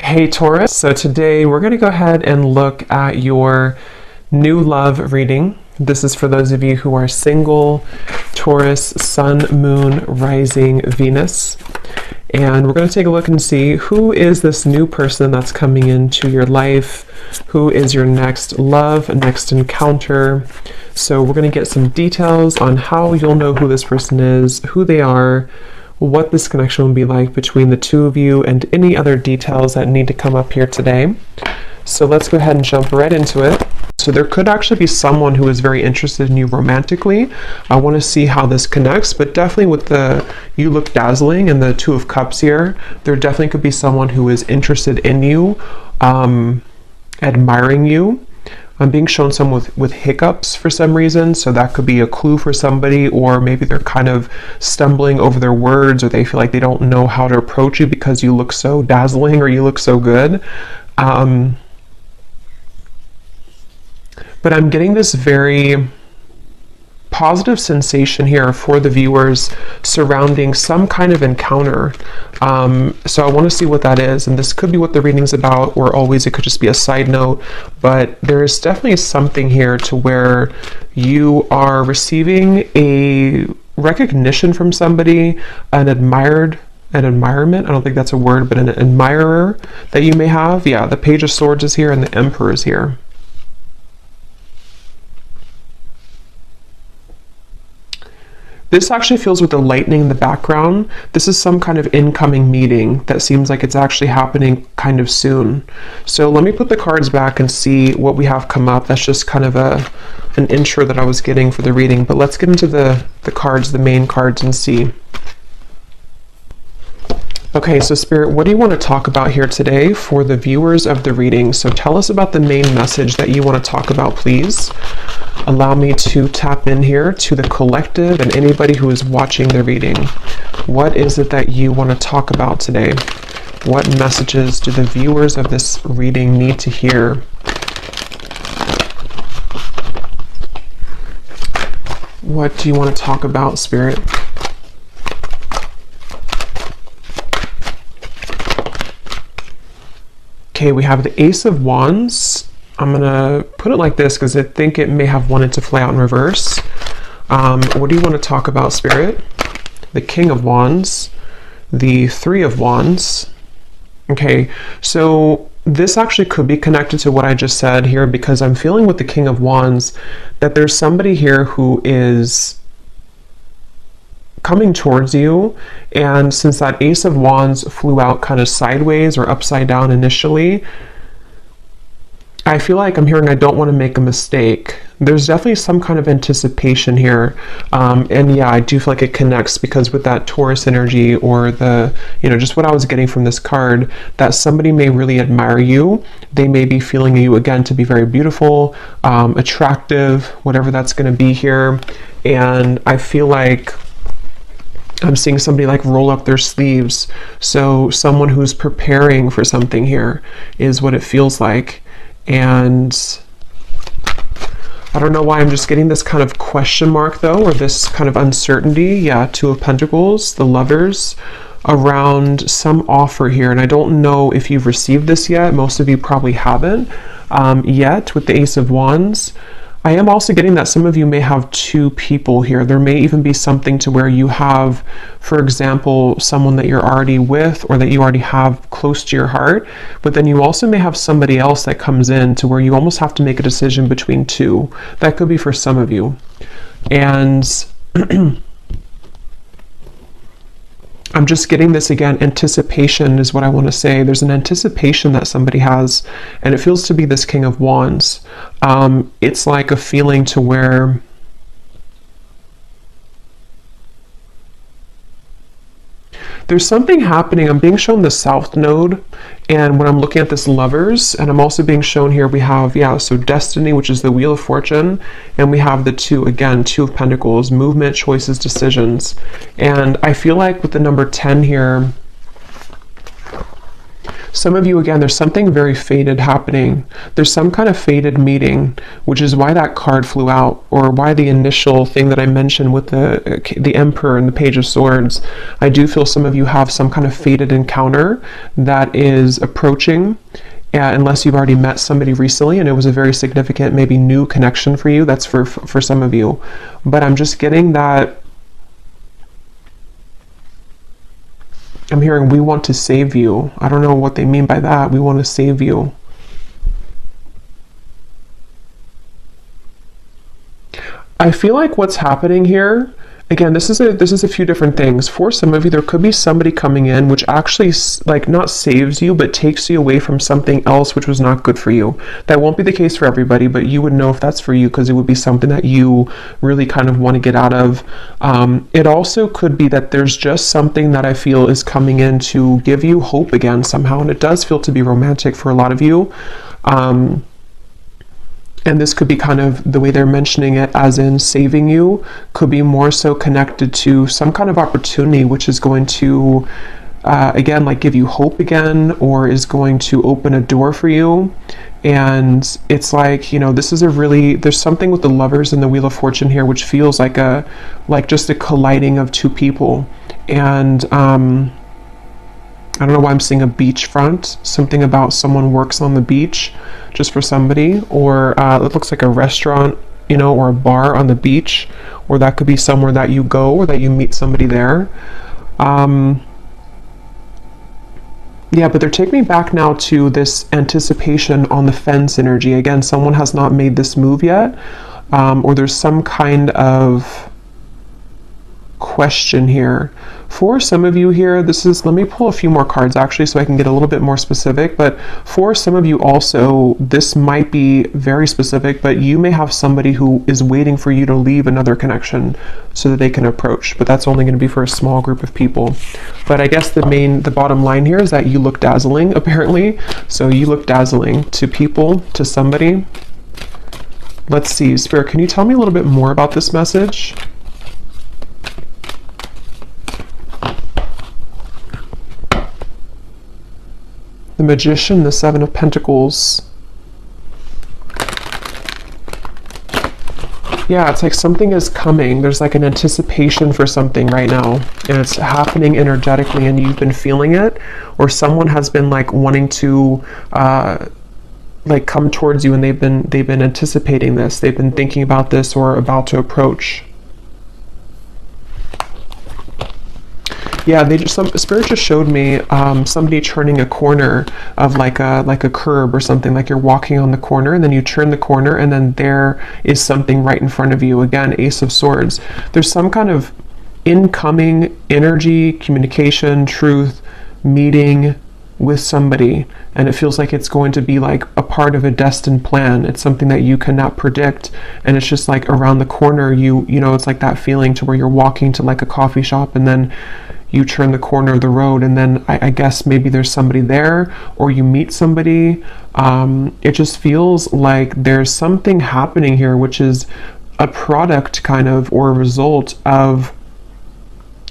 Hey Taurus, so today we're going to go ahead and look at your new love reading. This is for those of you who are single, Taurus, Sun, Moon, Rising, Venus. And we're going to take a look and see who is this new person that's coming into your life, who is your next love, next encounter. So we're going to get some details on how you'll know who this person is, who they are, what this connection will be like between the two of you, and any other details that need to come up here today. So let's go ahead and jump right into it. So there could actually be someone who is very interested in you romantically. I want to see how this connects, but definitely with the you look dazzling and the Two of Cups here, there definitely could be someone who is interested in you, admiring you. I'm being shown someone with hiccups for some reason, so that could be a clue for somebody, or maybe they're kind of stumbling over their words, or they feel like they don't know how to approach you because you look so dazzling or you look so good. But I'm getting this very positive sensation here for the viewers surrounding some kind of encounter. So I want to see what that is, and this could be what the reading's about, or always it could just be a side note, but there's definitely something here to where you are receiving a recognition from somebody, an admirement, I don't think that's a word, but an admirer that you may have. Yeah, the Page of Swords is here and the Emperor is here. This actually feels with the lightning in the background. This is some kind of incoming meeting that seems like it's actually happening kind of soon. So let me put the cards back and see what we have come up. That's just kind of an intro that I was getting for the reading, but let's get into the cards, the main cards, and see. Okay, so Spirit, what do you want to talk about here today for the viewers of the reading? So tell us about the main message that you want to talk about, please. Allow me to tap in here to the collective and anybody who is watching the reading. What is it that you want to talk about today? What messages do the viewers of this reading need to hear? What do you want to talk about, Spirit? Okay, we have the Ace of Wands. I'm going to put it like this because I think it may have wanted to fly out in reverse. What do you want to talk about, Spirit? The King of Wands, the Three of Wands. Okay, so this actually could be connected to what I just said here, because I'm feeling with the King of Wands that there's somebody here who is coming towards you, and since that Ace of Wands flew out kind of sideways or upside down initially, I feel like I'm hearing I don't want to make a mistake. There's definitely some kind of anticipation here, and yeah, I do feel like it connects, because with that Taurus energy, or the, just what I was getting from this card, that somebody may really admire you. They may be feeling you again to be very beautiful, attractive, whatever that's going to be here, and I feel like I'm seeing somebody like roll up their sleeves. So someone who's preparing for something here is what it feels like. And I don't know why I'm just getting this kind of question mark though, or this kind of uncertainty. Yeah, Two of Pentacles, the Lovers, around some offer here. And I don't know if you've received this yet. Most of you probably haven't yet with the Ace of Wands. I am also getting that some of you may have two people here. There may even be something to where you have, for example, someone that you're already with, or that you already have close to your heart, but then you also may have somebody else that comes in to where you almost have to make a decision between two. That could be for some of you. And I'm just getting this again, anticipation is what I want to say. There's an anticipation that somebody has, and it feels to be this King of Wands. It's like a feeling to where there's something happening. I'm being shown the South Node, and when I'm looking at this Lovers, and I'm also being shown here, we have, so Destiny, which is the Wheel of Fortune, and we have the Two of Pentacles, movement, choices, decisions. And I feel like with the number 10 here, Some of you, again, there's something very fated happening. There's some kind of fated meeting, which is why that card flew out, or why the initial thing that I mentioned with the Emperor and the Page of Swords. I do feel some of you have some kind of fated encounter that is approaching, unless you've already met somebody recently and it was a very significant, maybe new connection for you. That's for some of you. But I'm just getting that I'm hearing we want to save you. I don't know what they mean by that. We want to save you. I feel like what's happening here, again, this is a few different things. For some of you, there could be somebody coming in which actually like not saves you, but takes you away from something else which was not good for you. That won't be the case for everybody, but you would know if that's for you because it would be something that you really kind of want to get out of. It also could be that there's just something that I feel is coming in to give you hope again somehow, and it does feel to be romantic for a lot of you. And this could be kind of the way they're mentioning it, as in saving you, could be more so connected to some kind of opportunity which is going to, again, like give you hope again, or is going to open a door for you. And it's like, you know, this is there's something with the Lovers and the Wheel of Fortune here, which feels like just a colliding of two people. And, I don't know why I'm seeing a beachfront, something about someone works on the beach just for somebody, or it looks like a restaurant, you know, or a bar on the beach, or that could be somewhere that you go or that you meet somebody there. Yeah, but they're taking me back now to this anticipation on the fence energy. Again, someone has not made this move yet, or there's some kind of question here. For some of you here, let me pull a few more cards actually so I can get a little bit more specific, but for some of you also, this might be very specific, but you may have somebody who is waiting for you to leave another connection so that they can approach, but that's only going to be for a small group of people. But I guess the bottom line here is that you look dazzling, apparently. So you look dazzling to people, to somebody. Let's see, Spirit, can you tell me a little bit more about this message? The Magician, the Seven of Pentacles. Yeah, it's like something is coming. There's like an anticipation for something right now, and it's happening energetically, and you've been feeling it, or someone has been like wanting to like come towards you, and they've been anticipating this. They've been thinking about this or about to approach. Yeah, Spirit just showed me somebody turning a corner of like a curb or something, like you're walking on the corner and then you turn the corner and then there is something right in front of you. Again, Ace of Swords. There's some kind of incoming energy, communication, truth, meeting with somebody, and it feels like it's going to be like a part of a destined plan. It's something that you cannot predict, and it's just like around the corner. You know, it's like that feeling to where you're walking to like a coffee shop and then you turn the corner of the road, and then I guess maybe there's somebody there, or you meet somebody. It just feels like there's something happening here, which is a product kind of, or a result of,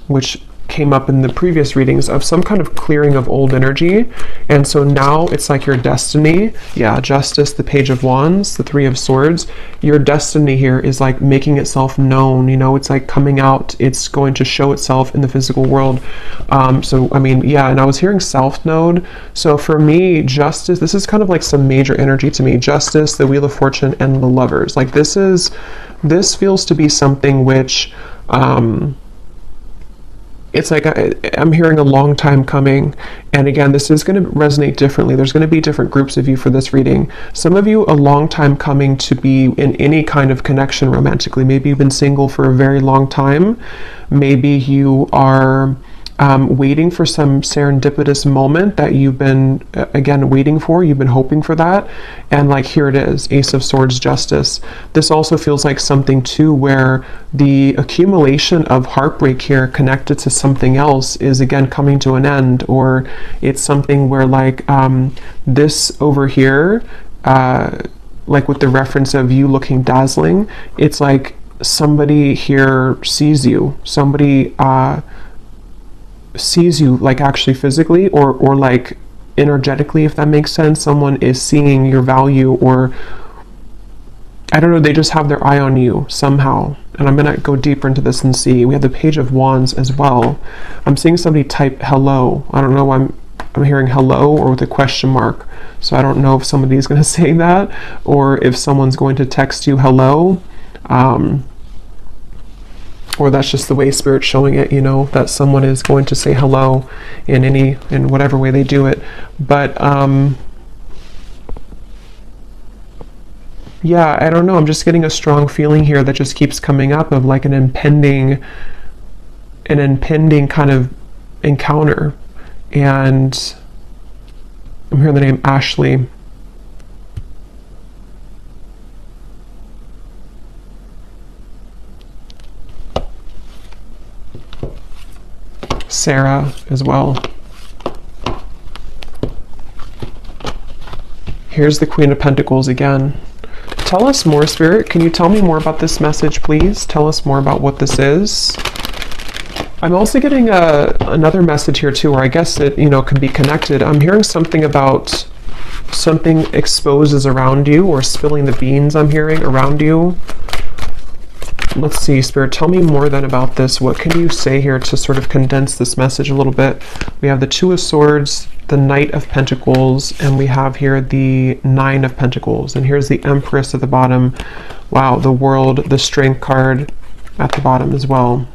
which came up in the previous readings, of some kind of clearing of old energy. And so now it's like your destiny. Yeah, Justice, the Page of Wands, the Three of Swords. Your destiny here is like making itself known, you know, it's like coming out, it's going to show itself in the physical world. So, I mean, yeah, and I was hearing South Node. So for me, Justice, this is kind of like some major energy to me. Justice, the Wheel of Fortune, and the Lovers. Like this feels to be something which, it's like I'm hearing a long time coming, and again, this is going to resonate differently. There's going to be different groups of you for this reading. Some of you, a long time coming to be in any kind of connection romantically. Maybe you've been single for a very long time. Maybe you are waiting for some serendipitous moment that you've been, again, waiting for. You've been hoping for that. And like, here it is, Ace of Swords, Justice. This also feels like something too where the accumulation of heartbreak here connected to something else is again coming to an end, or it's something where like this over here, like with the reference of you looking dazzling, it's like somebody here sees you, sees you like actually physically, or like energetically, if that makes sense. Someone is seeing your value, or I don't know, they just have their eye on you somehow. And I'm going to go deeper into this and see. We have the Page of Wands as well. I'm seeing somebody type hello. I don't know why I'm hearing hello or with a question mark. So I don't know if somebody's going to say that, or if someone's going to text you hello. Or that's just the way Spirit's showing it, you know, that someone is going to say hello in whatever way they do it. But yeah, I don't know. I'm just getting a strong feeling here that just keeps coming up of like an impending kind of encounter. And I'm hearing the name Ashley. Sarah as well. Here's the Queen of Pentacles again. Tell us more, Spirit. Can you tell me more about this message, please? Tell us more about what this is. I'm also getting another message here too, where I guess it, you know, can be connected. I'm hearing something about something exposes around you, or spilling the beans, I'm hearing, around you. Let's see, Spirit, tell me more then about this. What can you say here to sort of condense this message a little bit? We have the Two of Swords, the Knight of Pentacles, and we have here the Nine of Pentacles. And here's the Empress at the bottom. Wow, the World, the Strength card at the bottom as well.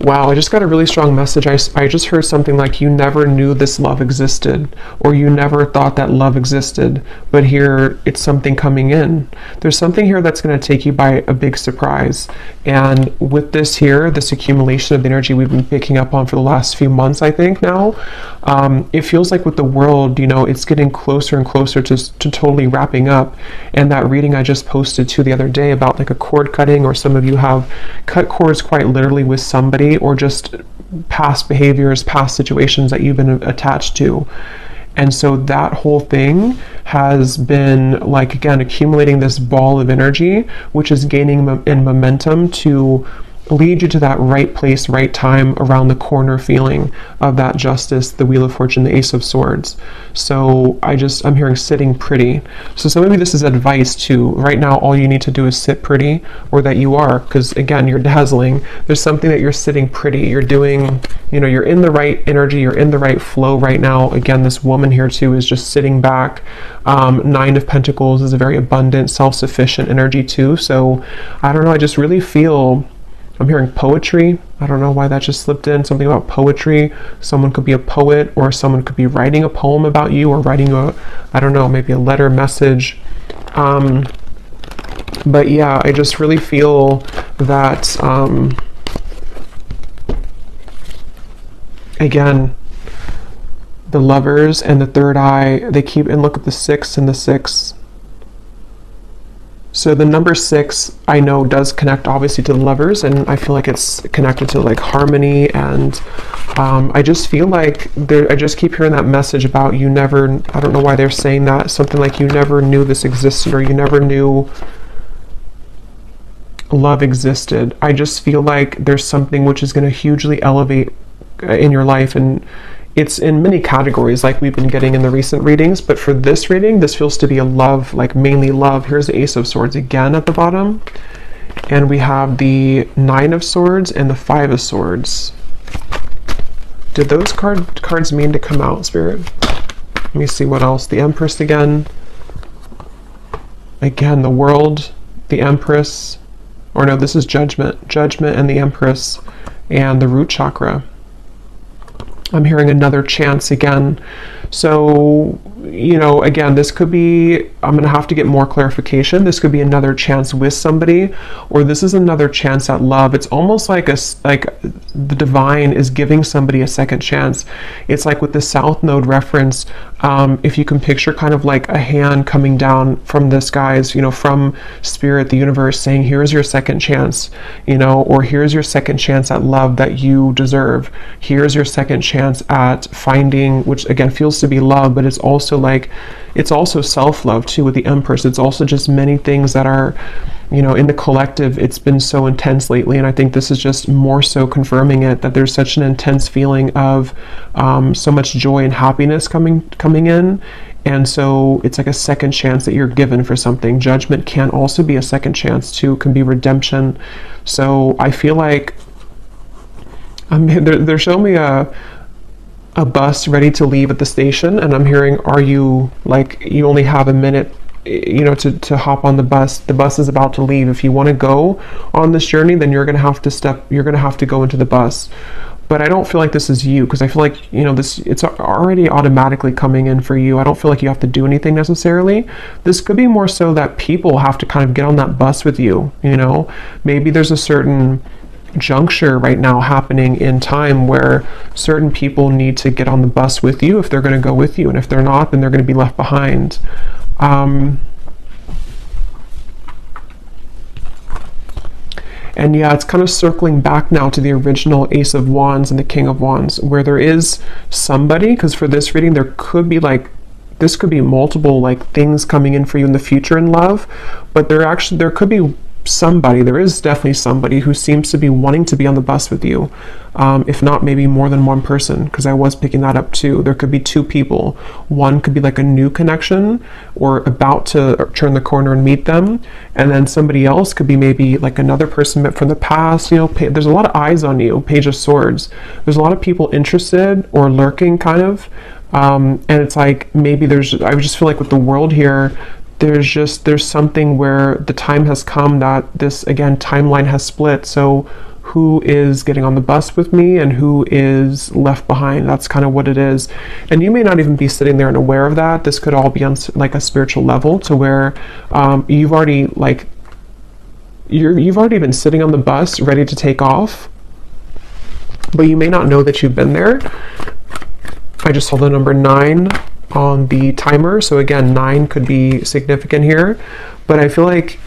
Wow, I just got a really strong message. I just heard something like, you never knew this love existed, or you never thought that love existed, but here it's something coming in. There's something here that's going to take you by a big surprise. And with this here, this accumulation of the energy we've been picking up on for the last few months, I think now, it feels like with the world, you know, it's getting closer and closer to totally wrapping up. And that reading I just posted to the other day about like a cord cutting, or some of you have cut cords quite literally with somebody, or just past behaviors, past situations that you've been attached to. And so that whole thing has been like, again, accumulating this ball of energy, which is gaining in momentum to lead you to that right place, right time, around the corner feeling of that Justice, the Wheel of Fortune, the Ace of Swords. So I'm hearing sitting pretty. So maybe this is advice too. Right now, all you need to do is sit pretty, or that you are, because again, you're dazzling. There's something that you're sitting pretty. You're doing, you know, you're in the right energy, you're in the right flow right now. Again, this woman here too is just sitting back. Nine of Pentacles is a very abundant, self-sufficient energy too. So I don't know, I just really feel, I'm hearing poetry. I don't know why that just slipped in. Something about poetry. Someone could be a poet, or someone could be writing a poem about you, or writing I don't know, maybe a letter message. But yeah, I just really feel that, again, the Lovers and the Third Eye, they keep, and look at the 6 and the 6. So the number 6, I know, does connect obviously to the Lovers, and I feel like it's connected to like harmony, and I just feel like I just keep hearing that message about you never, I don't know why they're saying that, something like you never knew this existed, or you never knew love existed. I just feel like there's something which is going to hugely elevate in your life, and it's in many categories like we've been getting in the recent readings, but for this reading, this feels to be a love, like mainly love. Here's the Ace of Swords again at the bottom, and we have the Nine of Swords and the Five of Swords. Did those cards mean to come out, Spirit? Let me see what else. The Empress again. Again, the World, the Empress, or no, this is Judgment. Judgment and the Empress, and the Root Chakra. I'm hearing another chance again. So, you know, again, this could be, I'm going to have to get more clarification. This could be another chance with somebody, or this is another chance at love. It's almost like the divine is giving somebody a second chance. It's like with the South Node reference, if you can picture kind of like a hand coming down from the skies, you know, from Spirit, the universe, saying, here's your second chance, you know, or here's your second chance at love that you deserve. Here's your second chance at finding, which again feels to be love, but it's also like, it's also self-love too with the Empress. It's also just many things that are, you know, in the collective, it's been so intense lately, and I think this is just more so confirming it, that there's such an intense feeling of so much joy and happiness coming in. And so it's like a second chance that you're given for something. Judgment can also be a second chance too, can be redemption. So I feel like they're showing me a bus ready to leave at the station, and I'm hearing, are you, like, you only have a minute, you know, to hop on the bus. The bus is about to leave. If you want to go on this journey, then you're going to have to go into the bus. But I don't feel like this is you, because I feel like, you know, it's already automatically coming in for you. I don't feel like you have to do anything necessarily. This could be more so that people have to kind of get on that bus with you, you know. Maybe there's a certain juncture right now happening in time where certain people need to get on the bus with you if they're going to go with you, and if they're not, then they're going to be left behind. And yeah, it's kind of circling back now to the original Ace of Wands and the King of Wands, where there is somebody, because for this reading there could be like, this could be multiple like things coming in for you in the future in love, but there could be somebody, there is definitely somebody who seems to be wanting to be on the bus with you, if not maybe more than one person, because I was picking that up too. There could be two people. One could be like a new connection or about to turn the corner and meet them, and then somebody else could be maybe like another person met from the past. You know, there's a lot of eyes on you. Page of Swords, there's a lot of people interested or lurking kind of, and it's like maybe I just feel like with the world here, there's something where the time has come that this, again, timeline has split. So who is getting on the bus with me and who is left behind? That's kind of what it is. And you may not even be sitting there and aware of that. This could all be on like a spiritual level, to where you've already been sitting on the bus ready to take off, but you may not know that you've been there. I just saw the number 9 on the timer, so again, 9 could be significant here, but I feel like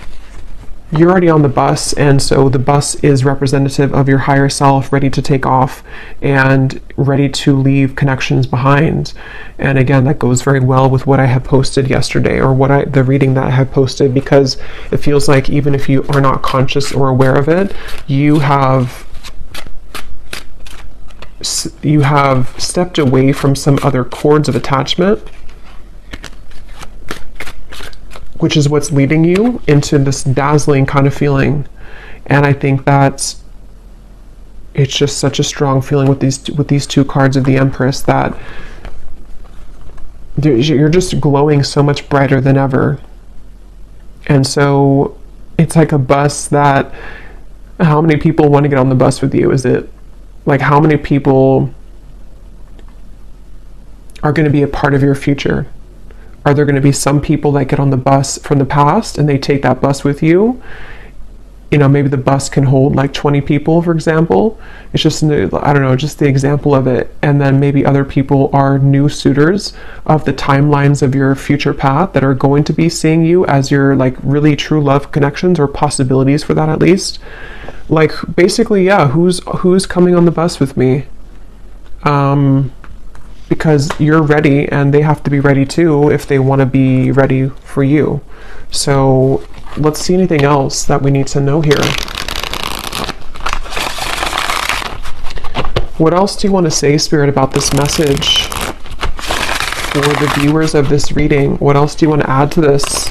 you're already on the bus, and so the bus is representative of your higher self, ready to take off and ready to leave connections behind. And again, that goes very well with what I had posted yesterday, or the reading that I had posted, because it feels like even if you are not conscious or aware of it, you have stepped away from some other cords of attachment, which is what's leading you into this dazzling kind of feeling. And I think that it's just such a strong feeling with these two cards of the Empress, that you're just glowing so much brighter than ever. And so it's like a bus that, how many people want to get on the bus with you? Is it like, how many people are going to be a part of your future? Are there going to be some people that get on the bus from the past and they take that bus with you? You know, maybe the bus can hold like 20 people, for example. It's just, I don't know, just the example of it. And then maybe other people are new suitors of the timelines of your future path that are going to be seeing you as your like really true love connections, or possibilities for that at least. Like, basically, yeah, who's coming on the bus with me? Because you're ready, and they have to be ready too if they want to be ready for you. So let's see anything else that we need to know here. What else do you want to say, Spirit, about this message for the viewers of this reading? What else do you want to add to this?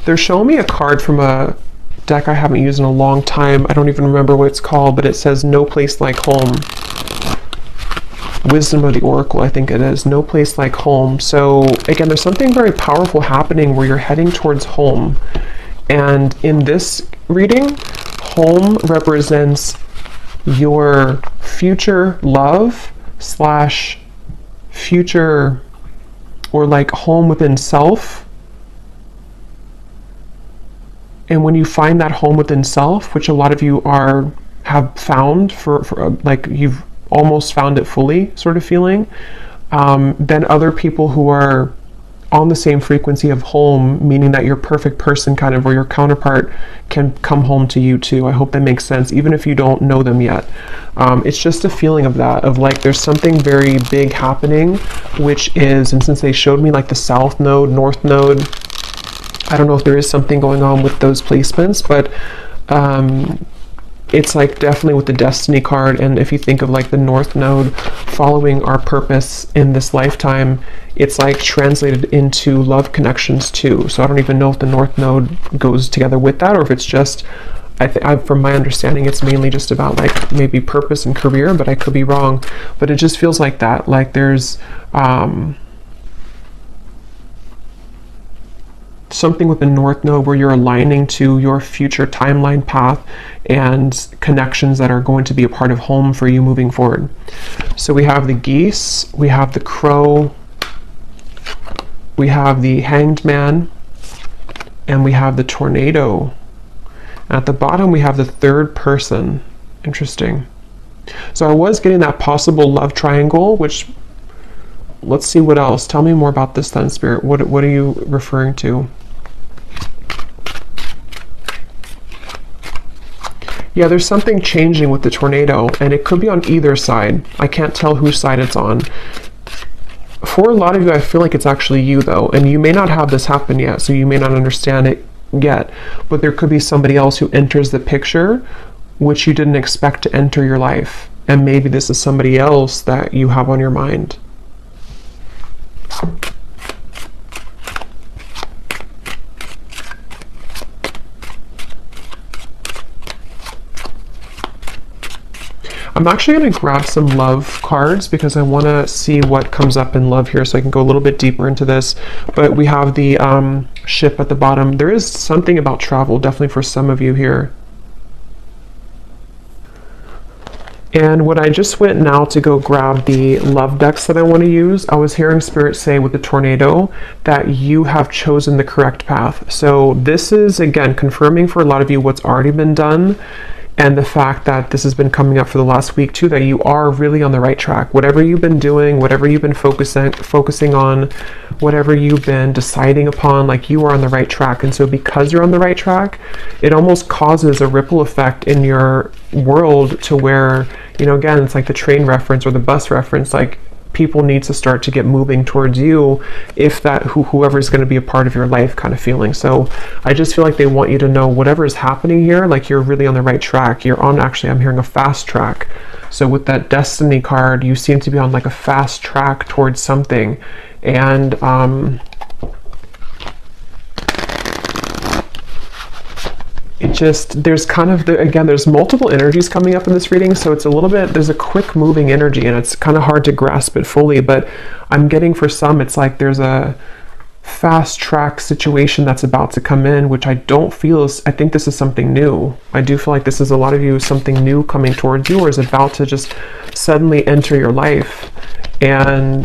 They're showing me a card from a deck I haven't used in a long time. I don't even remember what it's called, but it says No Place Like Home. Wisdom of the Oracle, I think it is. No Place Like Home. So again, there's something very powerful happening where you're heading towards home. And in this reading, home represents your future love / future, or like home within self. And when you find that home within self, which a lot of you have found for like you've almost found it fully sort of feeling, then other people who are on the same frequency of home, meaning that your perfect person kind of, or your counterpart, can come home to you too. I hope that makes sense, even if you don't know them yet. It's just a feeling of that, of like there's something very big happening, which is, and since they showed me like the South Node, North Node, I don't know if there is something going on with those placements, but it's like definitely with the Destiny card. And if you think of like the North Node following our purpose in this lifetime, it's like translated into love connections too. So I don't even know if the North Node goes together with that, or if it's just, from my understanding, it's mainly just about like maybe purpose and career, but I could be wrong. But it just feels like that. Like there's something with the North Node where you're aligning to your future timeline path and connections that are going to be a part of home for you moving forward. So we have the geese, we have the crow, we have the hanged man, and we have the tornado. At the bottom we have the third person. Interesting. So I was getting that possible love triangle, which, let's see what else. Tell me more about this then, Spirit. What are you referring to? Yeah, there's something changing with the tornado, and it could be on either side. I can't tell whose side it's on. For a lot of you, I feel like it's actually you though, and you may not have this happen yet, so you may not understand it yet, but there could be somebody else who enters the picture which you didn't expect to enter your life, and maybe this is somebody else that you have on your mind. I'm actually going to grab some love cards because I want to see what comes up in love here, so I can go a little bit deeper into this. But we have the ship at the bottom. There is something about travel, definitely for some of you here. And when I just went now to go grab the love decks that I want to use, I was hearing Spirit say with the tornado that you have chosen the correct path. So this is, again, confirming for a lot of you what's already been done, and the fact that this has been coming up for the last week too, that you are really on the right track. Whatever you've been doing, whatever you've been focusing on, whatever you've been deciding upon, like you are on the right track. And so because you're on the right track, it almost causes a ripple effect in your world to where, you know, again, it's like the train reference or the bus reference, like people need to start to get moving towards you, if that whoever is going to be a part of your life kind of feeling. So I just feel like they want you to know whatever is happening here, like you're really on the right track. You're on, actually, I'm hearing a fast track. So with that Destiny card, you seem to be on like a fast track towards something. And it just, there's kind of, again, there's multiple energies coming up in this reading, so it's a little bit, there's a quick moving energy, and it's kind of hard to grasp it fully, but I'm getting for some, it's like there's a fast track situation that's about to come in, which I don't feel is, I think this is something new. I do feel like this is a lot of you, something new coming towards you, or is about to just suddenly enter your life, and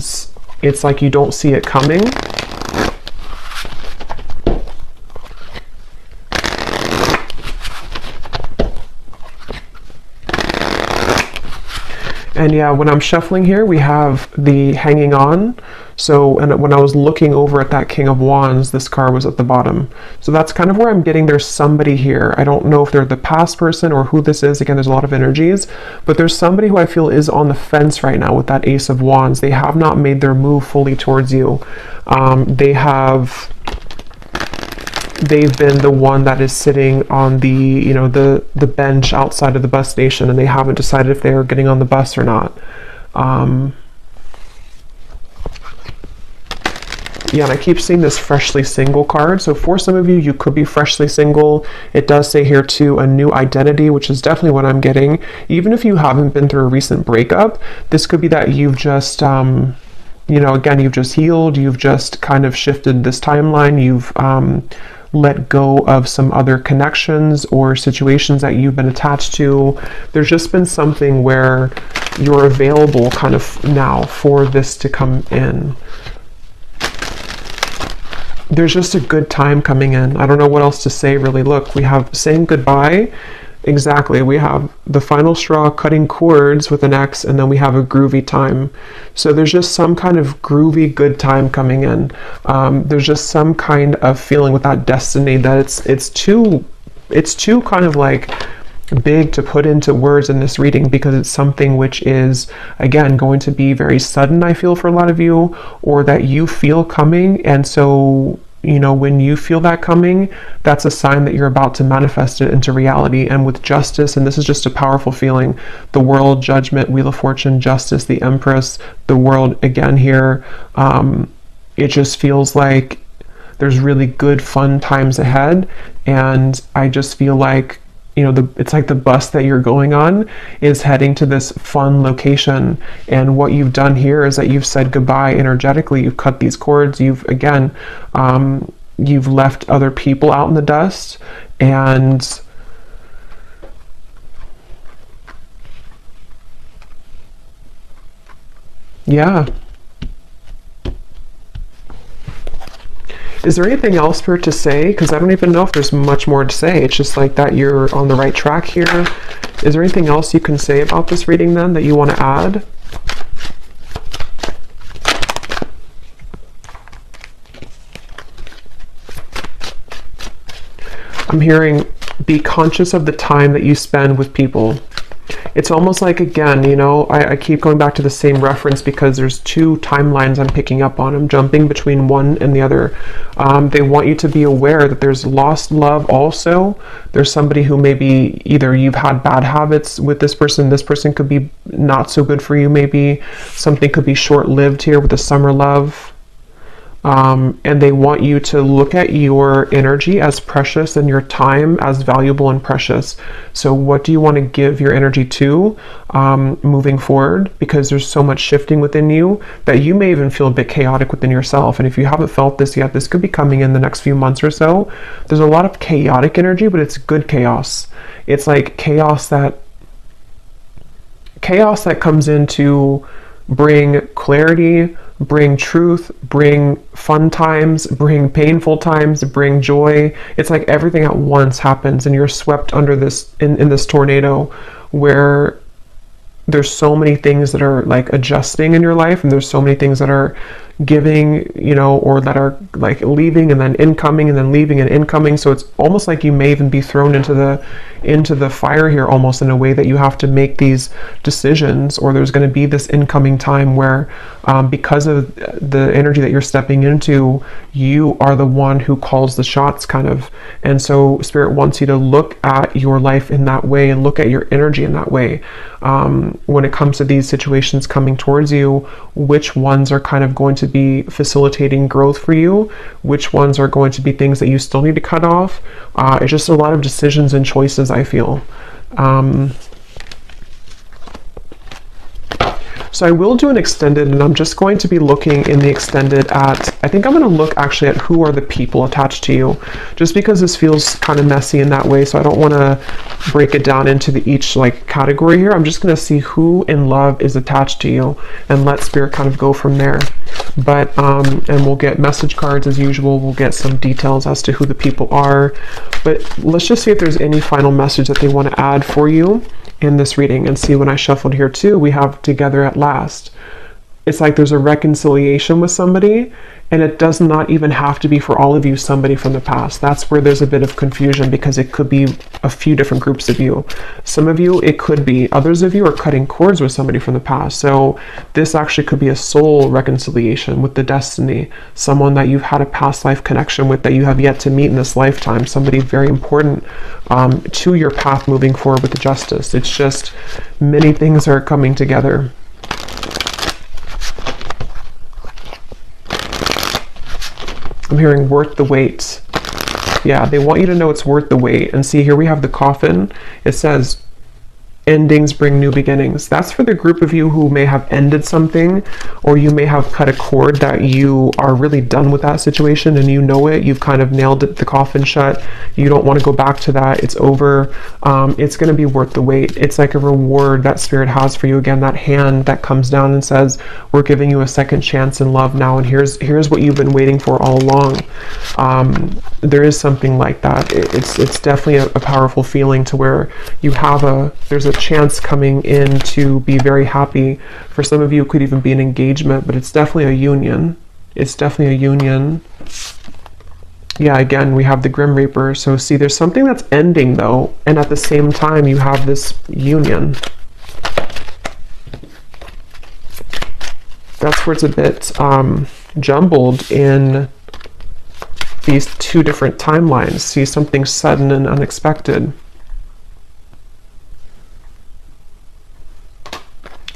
it's like you don't see it coming. And yeah, when I'm shuffling here, we have the hanging on. So, and when I was looking over at that King of Wands, this card was at the bottom. So that's kind of where I'm getting there's somebody here. I don't know if they're the past person or who this is. Again, there's a lot of energies, but there's somebody who I feel is on the fence right now with that Ace of Wands. They have not made their move fully towards you. They've been the one that is sitting on the, you know, the bench outside of the bus station, and they haven't decided if they are getting on the bus or not. Yeah, and I keep seeing this freshly single card. So for some of you, you could be freshly single. It does say here too, a new identity, which is definitely what I'm getting. Even if you haven't been through a recent breakup, this could be that you've just, you know, again, you've just healed. You've just kind of shifted this timeline. You've let go of some other connections or situations that you've been attached to. There's just been something where you're available kind of now for this to come in. There's just a good time coming in. I don't know what else to say really. Look, we have saying goodbye. Exactly. We have the final straw, cutting cords with an X, and then we have a groovy time. So there's just some kind of groovy good time coming in. There's just some kind of feeling with that destiny that it's too kind of like big to put into words in this reading, because it's something which is, again, going to be very sudden, I feel, for a lot of you, or that you feel coming. And so you know, when you feel that coming, that's a sign that you're about to manifest it into reality. And with justice, and this is just a powerful feeling, the world, judgment, wheel of fortune, justice, the empress, the world again here, it just feels like there's really good fun times ahead. And I just feel like, you know, it's like the bus that you're going on is heading to this fun location. And what you've done here is that you've said goodbye energetically. You've cut these cords. You've, again, you've left other people out in the dust. And yeah. Is there anything else for it to say? Because I don't even know if there's much more to say. It's just like that you're on the right track here. Is there anything else you can say about this reading then that you want to add? I'm hearing be conscious of the time that you spend with people. It's almost like, again, you know, I keep going back to the same reference because there's two timelines I'm picking up on. I'm jumping between one and the other. They want you to be aware that there's lost love also. There's somebody who maybe either you've had bad habits with this person could be not so good for you maybe. Something could be short-lived here with a summer love. And they want you to look at your energy as precious and your time as valuable and precious. So what do you want to give your energy to moving forward? Because there's so much shifting within you that you may even feel a bit chaotic within yourself. And if you haven't felt this yet, this could be coming in the next few months or so. There's a lot of chaotic energy, but it's good chaos. It's like chaos that comes in to bring clarity, bring truth, bring fun times, bring painful times, bring joy. It's like everything at once happens and you're swept under this in this tornado where there's so many things that are like adjusting in your life, and there's so many things that are giving, you know, or that are like leaving and then incoming and then leaving and incoming. So it's almost like you may even be thrown into the fire here, almost in a way that you have to make these decisions, or there's going to be this incoming time where because of the energy that you're stepping into, you are the one who calls the shots kind of. And so Spirit wants you to look at your life in that way and look at your energy in that way. When it comes to these situations coming towards you, which ones are kind of going to be facilitating growth for you, which ones are going to be things that you still need to cut off. It's just a lot of decisions and choices, I feel. So I will do an extended, and I'm just going to be looking in the extended at, I think I'm going to look actually at who are the people attached to you, just because this feels kind of messy in that way. So I don't want to break it down into each like category here. I'm just going to see who in love is attached to you and let Spirit kind of go from there. But, and we'll get message cards as usual. We'll get some details as to who the people are, but let's just see if there's any final message that they want to add for you in this reading. And see, when I shuffled here too, we have together at last. It's like there's a reconciliation with somebody, and it does not even have to be for all of you somebody from the past. That's where there's a bit of confusion, because it could be a few different groups of you. Some of you, it could be. Others of you are cutting cords with somebody from the past. So this actually could be a soul reconciliation with the destiny, someone that you've had a past life connection with that you have yet to meet in this lifetime, somebody very important to your path moving forward with the justice. It's just many things are coming together. I'm hearing worth the wait. Yeah, they want you to know it's worth the wait. And see, here we have the coffin. It says, endings bring new beginnings. That's for the group of you who may have ended something, or you may have cut a cord that you are really done with that situation and you know it. You've kind of nailed it, the coffin shut. You don't want to go back to that. It's over. It's going to be worth the wait. It's like a reward that Spirit has for you. Again, that hand that comes down and says, we're giving you a second chance in love now, and here's what you've been waiting for all along. There is something like that. It's definitely a powerful feeling to where you have there's a chance coming in to be very happy. For some of you, it could even be an engagement, but it's definitely a union. It's definitely a union. Yeah, again, we have the Grim Reaper. So see, there's something that's ending though, and at the same time you have this union. That's where it's a bit jumbled in these two different timelines, see something sudden and unexpected.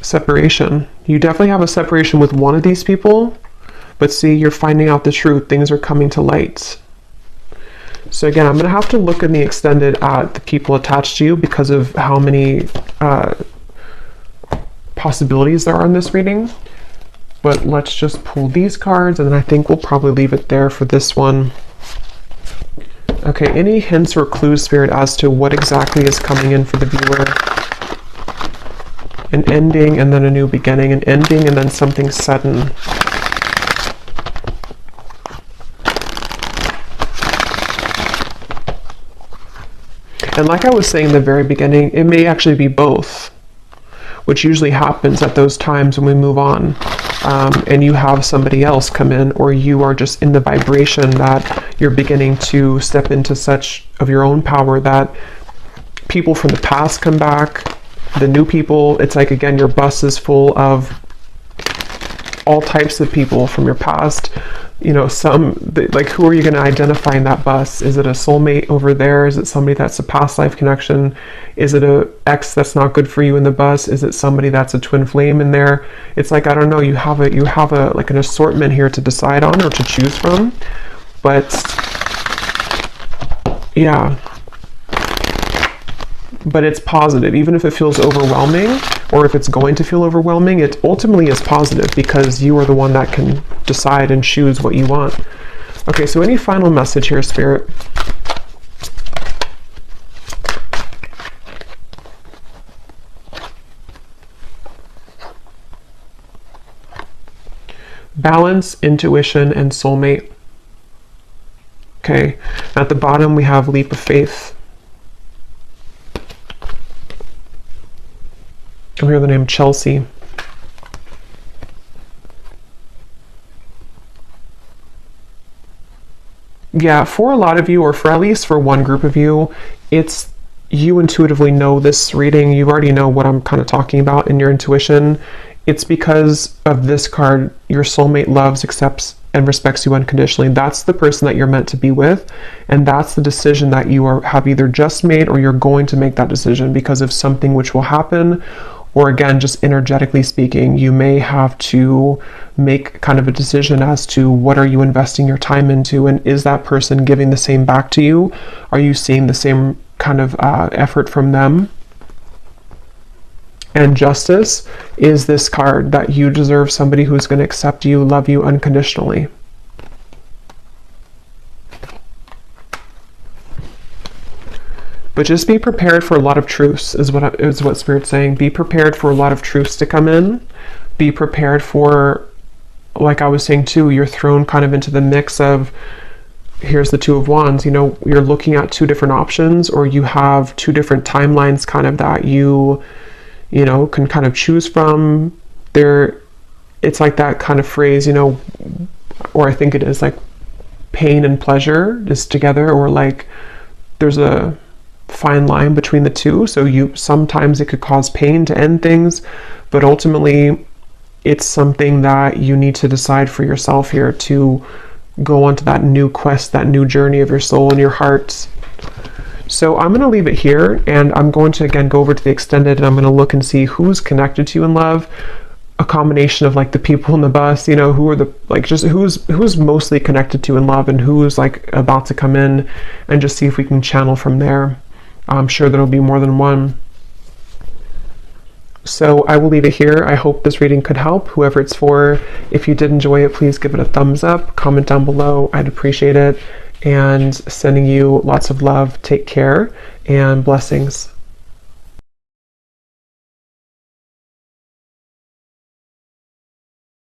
Separation. You definitely have a separation with one of these people, but see, you're finding out the truth. Things are coming to light. So again, I'm going to have to look in the extended at the people attached to you because of how many possibilities there are in this reading. But let's just pull these cards, and then I think we'll probably leave it there for this one. Okay, any hints or clues, Spirit, as to what exactly is coming in for the viewer? An ending and then a new beginning, an ending and then something sudden. And like I was saying in the very beginning, it may actually be both, which usually happens at those times when we move on. And you have somebody else come in, or you are just in the vibration that you're beginning to step into such of your own power that people from the past come back, the new people. It's like, again, your bus is full of all types of people from your past. You know, like, who are you going to identify in that bus? Is it a soulmate over there? Is it somebody that's a past life connection? Is it a ex that's not good for you in the bus? Is it somebody that's a twin flame in there? It's like, I don't know, you have a like an assortment here to decide on or to choose from. But yeah, but it's positive. Even if it feels overwhelming, or if it's going to feel overwhelming, it ultimately is positive because you are the one that can decide and choose what you want. Okay, so any final message here, Spirit? Balance, intuition, and soulmate. Okay, at the bottom we have leap of faith. I hear the name Chelsea. Yeah, for a lot of you, or for at least for one group of you, it's you intuitively know this reading. You already know what I'm kind of talking about in your intuition. It's because of this card. Your soulmate loves, accepts, and respects you unconditionally. That's the person that you're meant to be with, and that's the decision that you have either just made or you're going to make that decision because of something which will happen. Or again, just energetically speaking, you may have to make kind of a decision as to what are you investing your time into, and is that person giving the same back to you? Are you seeing the same kind of effort from them? And justice is this card that you deserve somebody who's going to accept you, love you unconditionally. But just be prepared for a lot of truths is what Spirit's saying. Be prepared for a lot of truths to come in. Be prepared for, like I was saying too, you're thrown kind of into the mix of, here's the Two of Wands. You know, you're looking at two different options, or you have two different timelines kind of that you know, can kind of choose from. It's like that kind of phrase, you know, or I think it is like pain and pleasure is together, or like there's a fine line between the two. So sometimes it could cause pain to end things, but ultimately it's something that you need to decide for yourself here to go onto that new quest, that new journey of your soul and your heart. So I'm going to leave it here, and I'm going to again go over to the extended, and I'm going to look and see who's connected to you in love. A combination of like the people in the bus, you know, who are the, like, just who's mostly connected to in love, and who's like about to come in, and just see if we can channel from there. I'm sure there'll be more than one. So I will leave it here. I hope this reading could help whoever it's for. If you did enjoy it, please give it a thumbs up, comment down below. I'd appreciate it. And sending you lots of love. Take care and blessings.